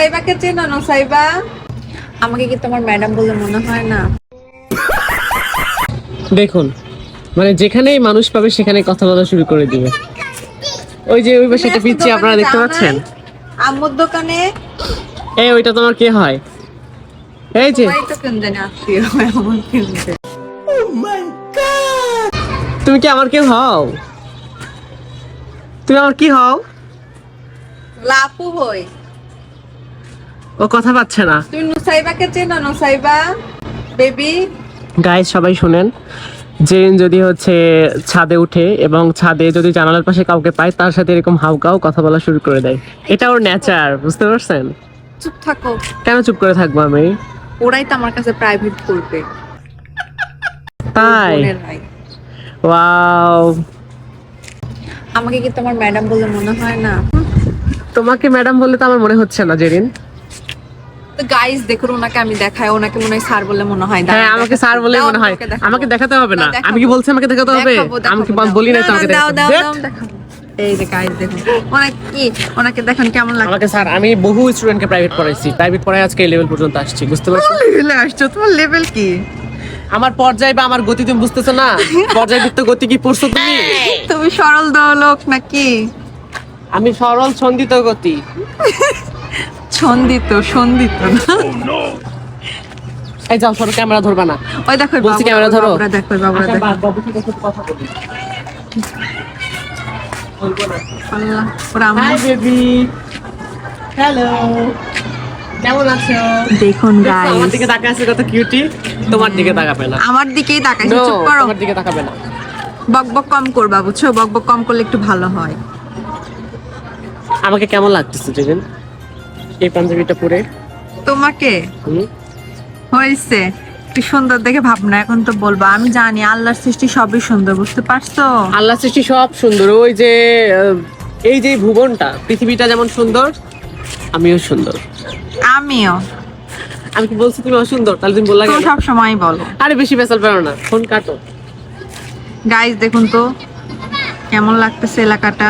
নুসাইবাকে চেনো? নুসাইবা আমাকে কি তোমার ম্যাডাম বলে মনে হয় না? দেখুন, মানে যেখানেই মানুষ পাবে সেখানে কথা বলা শুরু করে দিবে। ওই যে ওই পাশে একটা পিচ্চি আপনারা দেখতে পাচ্ছেন, আম্মুর দোকানে। এই ওইটা তোমার কে হয়? এই যে সবাই তো কেন জানে আত্মীয় হয় আমার কিনতে। তুমি কি আমার কেউ হও? তুমি আমার কি হও? লাপু হই। ও কথা পাচ্ছে না। তুমি নুসাইবাকে চেনো? নুসাইবা বেবি। গাইস সবাই শুনেন, জেরিন যদি হচ্ছে ছাদে উঠে এবং ছাদে যদি জানালার পাশে কাউকে পায় তার সাথে এরকম হাউকাও কথা বলা শুরু করে দেয়। এটা ওর নেচার, বুঝতে পারছেন? চুপ থাকো। কেন চুপ করে থাকবো আমি? ওরাই তো আমার কাছে প্রাইভেট করবে। তাই? ওয়াও, আমাকে কি তোমার ম্যাডাম বলে মনে হয় না? তোমাকে ম্যাডাম বললে তো আমার মনে হচ্ছে না জেরিন। তো গাইস দেখুন, ওনাকে আমি দেখাই, ওনাকে মনে হয় স্যার বলে মনে হয়। হ্যাঁ, আমাকে স্যার বলে মনে হয়। আমাকে দেখাতে হবে না। আমি কি বলছি আমাকে দেখাতে হবে? আমি কি বলি না তো আমাকে দেখাতে হবে? এই যে গাইস দেখুন, ওনাকে দেখুন কেমন লাগে। আমাকে স্যার, আমি বহু স্টুডেন্টকে প্রাইভেট পড়াইছি। প্রাইভেট পড়ায় আজকে এই লেভেল পর্যন্ত আসছি, বুঝতে পারছো? লেভেলে আসছো? তোমার লেভেল কি? আমার পর্যায় বা আমার গতি তুমি বুঝতেছো না? পর্যায়বৃত্ত গতি কি পড়ছো তুমি? তুমি সরল দোলক নাকি? আমি সরল ছন্দিত গতি। সন্দিত না। এই যাও, সরো, ক্যামেরা ধরবা না। ওই দেখো বলছি ক্যামেরা ধরো। বাবুরা দেখো, বাবুরা আচ্ছা, দেখো। বাবুর সাথে একটু কথা বলি। বলবো না। আল্লাহ, ওরা আম্মু। হাই বেবি, হ্যালো, কেমন আছো? দেখুন দেখো, আমার গাইস, দিকে তাকায় আছে কত কিউটি। তোমার দিকে তাকাবে না। আমার দিকেই তাকাইছে। No, চুপ করো। তোমার দিকে তাকাবে না। বকবক কম করবা, বুঝছো? বকবক কম করলে একটু ভালো হয়। আমাকে কেমন লাগতেছে জেরিন এই পাঞ্জাবিটা পরে? তোমাকে হুম? হয়েছে একটু সুন্দর দেখে ভাবনা, এখন তো বলবা। আমি জানি আল্লাহর সৃষ্টি সবই সুন্দর, বুঝতে পারছো? আল্লাহ সৃষ্টি সব সুন্দর। ওই যে এই যে ভুবনটা, পৃথিবীটা যেমন সুন্দর, আমিও সুন্দর। আমিও। আমি কি বলছি তুমি অসুন্দর? তাহলে তুমি বললা তুমি কেন? সব সময় বলো। আরে বেশি বেসাল পেরো না, ফোন কাটো। গাইস দেখুন তো কেমন লাগতেছে এলাকাটা।